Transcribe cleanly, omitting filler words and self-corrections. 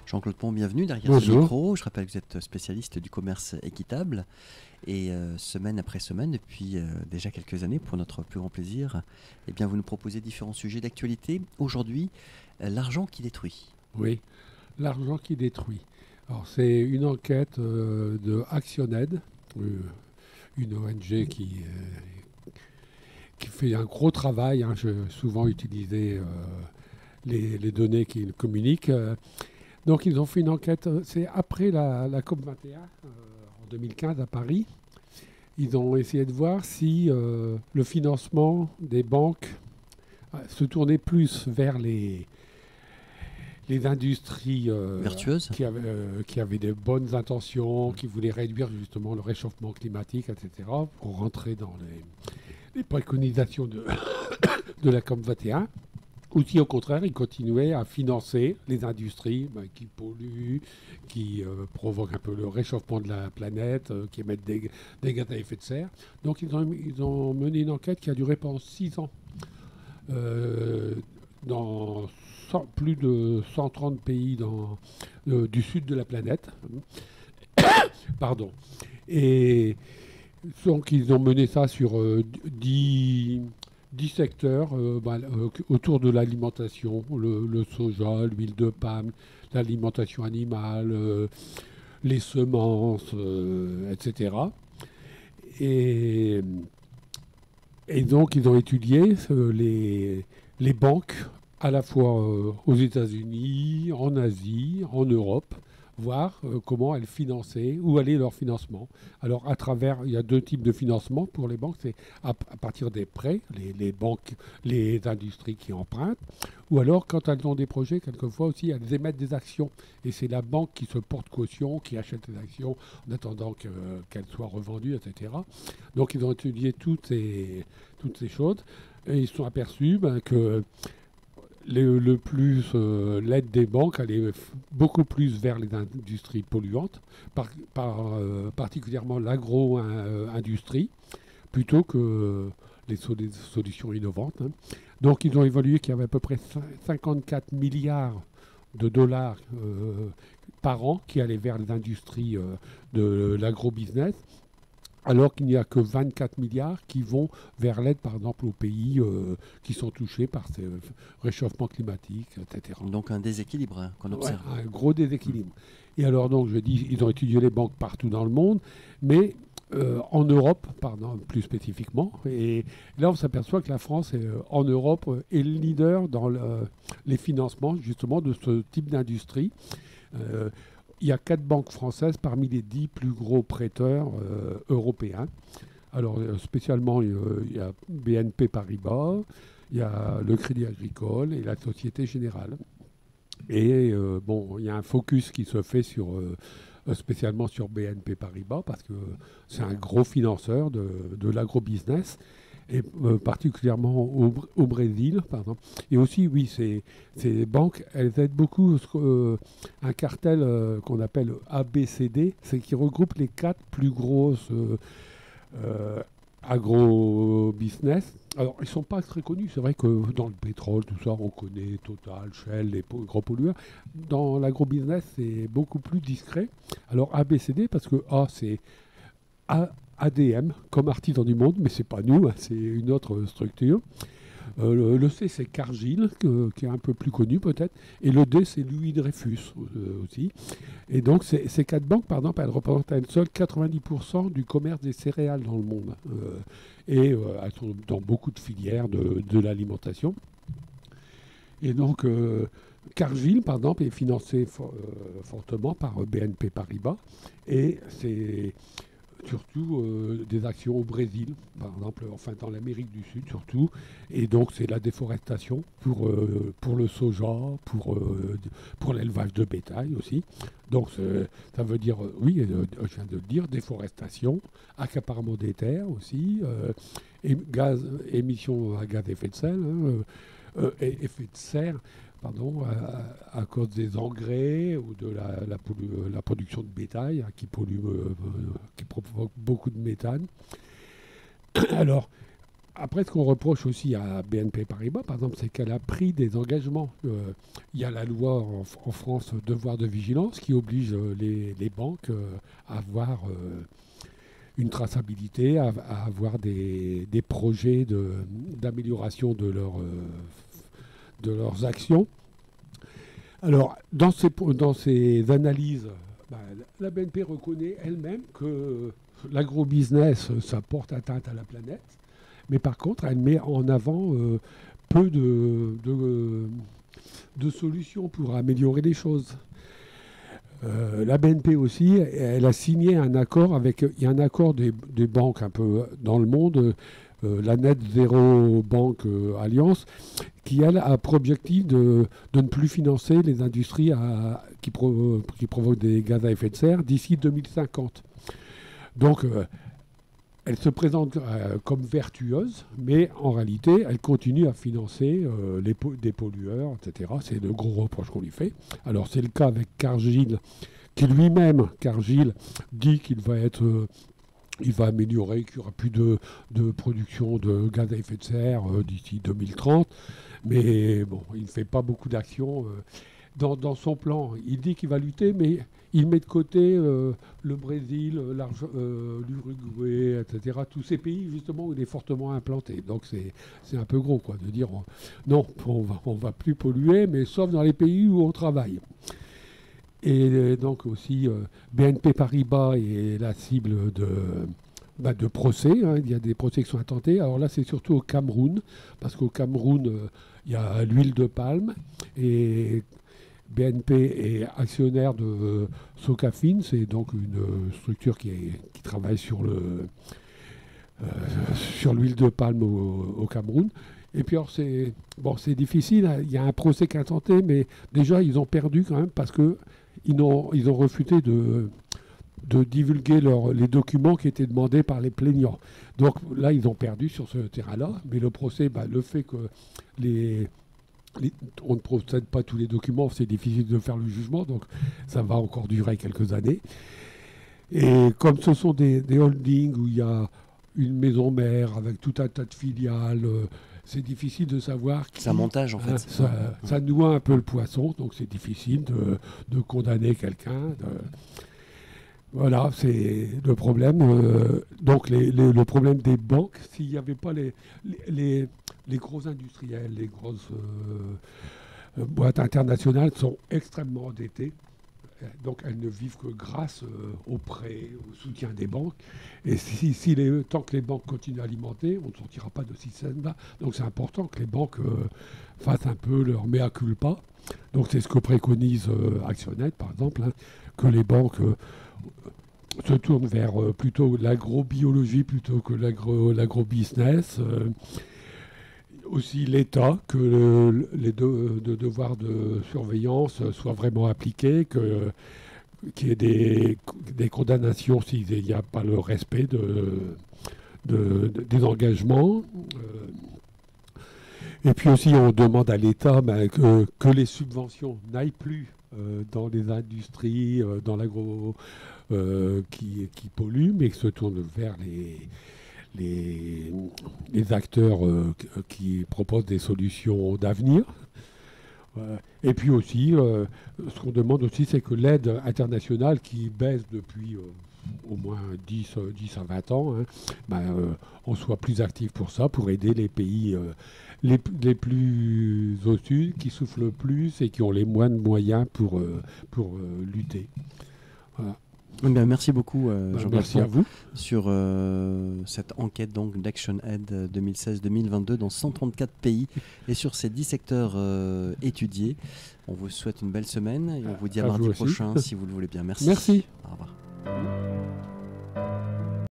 Jean-Claude Pont, bienvenue derrière ce Bonjour. micro. Je rappelle que vous êtes spécialiste du commerce équitable et semaine après semaine, depuis déjà quelques années, pour notre plus grand plaisir, eh bien, vous nous proposez différents sujets d'actualité. Aujourd'hui, l'argent qui détruit. Oui, l'argent qui détruit. Alors, c'est une enquête de ActionAid, une ONG qui fait un gros travail. Hein. J'ai souvent utilisé les données qu'ils communiquent. Donc, ils ont fait une enquête, c'est après la COP21, en 2015 à Paris. Ils ont essayé de voir si le financement des banques se tournait plus vers les industries Vertueuse. qui avaient de bonnes intentions, qui voulaient réduire justement le réchauffement climatique, etc., pour rentrer dans les préconisations de la COP21, ou si au contraire, ils continuaient à financer les industries qui polluent, qui provoquent un peu le réchauffement de la planète, qui émettent des gaz à effet de serre. Donc ils ont mené une enquête qui a duré pendant 6 ans. Dans plus de 130 pays du sud de la planète. Pardon. Et donc, ils ont mené ça sur 10 secteurs autour de l'alimentation, le soja, l'huile de palme, l'alimentation animale, les semences, etc. Et donc, ils ont étudié les banques à la fois aux États-Unis, en Asie, en Europe, voir comment elles finançaient, où allait leur financement. Alors, à travers, il y a 2 types de financement pour les banques, c'est à partir des prêts, les banques, les industries qui empruntent, ou alors quand elles ont des projets, quelquefois aussi, elles émettent des actions. Et c'est la banque qui se porte caution, qui achète les actions en attendant qu'elles soient revendues, etc. Donc, ils ont étudié toutes ces choses, et ils se sont aperçus que l'aide des banques allait beaucoup plus vers les industries polluantes, particulièrement l'agro-industrie, plutôt que les solutions innovantes. Hein. Donc ils ont évalué qu'il y avait à peu près 54 milliards de dollars par an qui allaient vers les industries de l'agro-business, alors qu'il n'y a que 24 milliards qui vont vers l'aide, par exemple, aux pays qui sont touchés par ces réchauffements climatiques, etc. Donc un déséquilibre qu'on observe. Ouais, un gros déséquilibre. Et alors, donc, je dis, ils ont étudié les banques partout dans le monde, mais en Europe, pardon, plus spécifiquement. Et là, on s'aperçoit que la France, en Europe, est le leader dans les financements, justement, de ce type d'industrie. Il y a 4 banques françaises parmi les 10 plus gros prêteurs européens. Alors, spécialement, il y a BNP Paribas, il y a le Crédit Agricole et la Société Générale. Et il y a un focus qui se fait spécialement sur BNP Paribas parce que c'est un gros financeur de l'agro-business. Et particulièrement au Brésil, par exemple. Et aussi, oui, ces banques, elles aident beaucoup un cartel qu'on appelle ABCD, c'est qui regroupe les 4 plus grosses agro-business. Alors, ils ne sont pas très connus. C'est vrai que dans le pétrole, tout ça, on connaît Total, Shell, les gros pollueurs. Dans l'agro-business, c'est beaucoup plus discret. Alors, ABCD, parce que A, c'est ADM, comme Artisans du Monde, mais c'est pas nous, hein, c'est une autre structure. Le C, c'est Cargill, qui est un peu plus connu peut-être. Et le D, c'est Louis Dreyfus aussi. Et donc, ces 4 banques, par exemple, elles représentent à elles seules 90% du commerce des céréales dans le monde. Elles sont dans beaucoup de filières de l'alimentation. Et donc, Cargill, par exemple, est financé fortement par BNP Paribas. Et c'est surtout des actions au Brésil, par exemple, enfin dans l'Amérique du Sud surtout. Et donc c'est la déforestation pour le soja, pour l'élevage de bétail aussi. Donc ça veut dire, oui, je viens de le dire, déforestation, accaparement des terres aussi, émissions à gaz à effet de serre, effet de serre, pardon, à cause des engrais ou de la production de bétail qui pollue, qui provoque beaucoup de méthane. Alors, Après, ce qu'on reproche aussi à BNP Paribas, par exemple, c'est qu'elle a pris des engagements. Il y a la loi en France, devoir de vigilance, qui oblige les banques à avoir une traçabilité, à avoir des projets d'amélioration de leurs actions. Alors, dans ces analyses, la BNP reconnaît elle-même que l'agrobusiness, ça porte atteinte à la planète, mais par contre, elle met en avant peu de solutions pour améliorer les choses. La BNP aussi, elle a signé un accord il y a un accord des banques un peu dans le monde, la Net Zero Bank Alliance, qui elle a pour objectif de ne plus financer les industries qui provoquent des gaz à effet de serre d'ici 2050. Donc, elle se présente comme vertueuse, mais en réalité, elle continue à financer des pollueurs, etc. C'est le gros reproche qu'on lui fait. Alors, c'est le cas avec Cargill, qui lui-même, Cargill, dit qu'il va il va améliorer, qu'il n'y aura plus de production de gaz à effet de serre d'ici 2030. Mais bon, il ne fait pas beaucoup d'actions. Dans son plan, il dit qu'il va lutter, mais il met de côté le Brésil, l'Uruguay, etc. Tous ces pays, justement, où il est fortement implanté. Donc c'est un peu gros, quoi, de dire non, on va plus polluer, mais sauf dans les pays où on travaille. Et donc aussi, BNP Paribas est la cible de procès. Hein. Il y a des procès qui sont intentés. Alors là, c'est surtout au Cameroun, parce qu'au Cameroun, il y a l'huile de palme. Et BNP est actionnaire de Socafin. C'est donc une structure qui travaille sur l'huile de palme au Cameroun. Et puis alors, c'est difficile. Il y a un procès qui est intenté, mais déjà, ils ont perdu quand même, parce que ils ont refusé de divulguer les documents qui étaient demandés par les plaignants. Donc là, ils ont perdu sur ce terrain-là, mais le procès, le fait que on ne procède pas tous les documents, c'est difficile de faire le jugement, donc ça va encore durer quelques années. Et comme ce sont des holdings où il y a une maison mère avec tout un tas de filiales, c'est difficile de savoir. C'est un montage, en fait. Ça noie un peu le poisson, donc c'est difficile de condamner quelqu'un. Voilà, c'est le problème. Donc le problème des banques, s'il n'y avait pas les gros industriels, les grosses boîtes internationales sont extrêmement endettées. Donc elles ne vivent que grâce aux prêts, au soutien des banques. Et tant que les banques continuent à alimenter, on ne sortira pas de ce système-là. Donc c'est important que les banques fassent un peu leur mea culpa. Donc c'est ce que préconise Actionnet, par exemple, hein, que les banques se tournent vers plutôt l'agrobiologie plutôt que l'agrobusiness. Aussi l'État, que les devoirs de surveillance soient vraiment appliqués, qu'il y ait des condamnations s'il n'y a pas le respect des engagements. Et puis aussi, on demande à l'État que les subventions n'aillent plus dans les industries, dans l'agro qui polluent, mais que se tournent vers les acteurs qui proposent des solutions d'avenir. Et puis aussi, ce qu'on demande aussi, c'est que l'aide internationale qui baisse depuis au moins 10 à 20 ans, hein, on soit plus actif pour ça, pour aider les pays les plus au sud, qui souffrent le plus et qui ont les moins de moyens pour lutter. Voilà. Bien, merci beaucoup, merci à vous. Sur cette enquête donc d'ActionAid 2016-2022 dans 134 pays et sur ces 10 secteurs étudiés. On vous souhaite une belle semaine et on vous dit à mardi prochain si vous le voulez bien. Merci. Merci. Au revoir.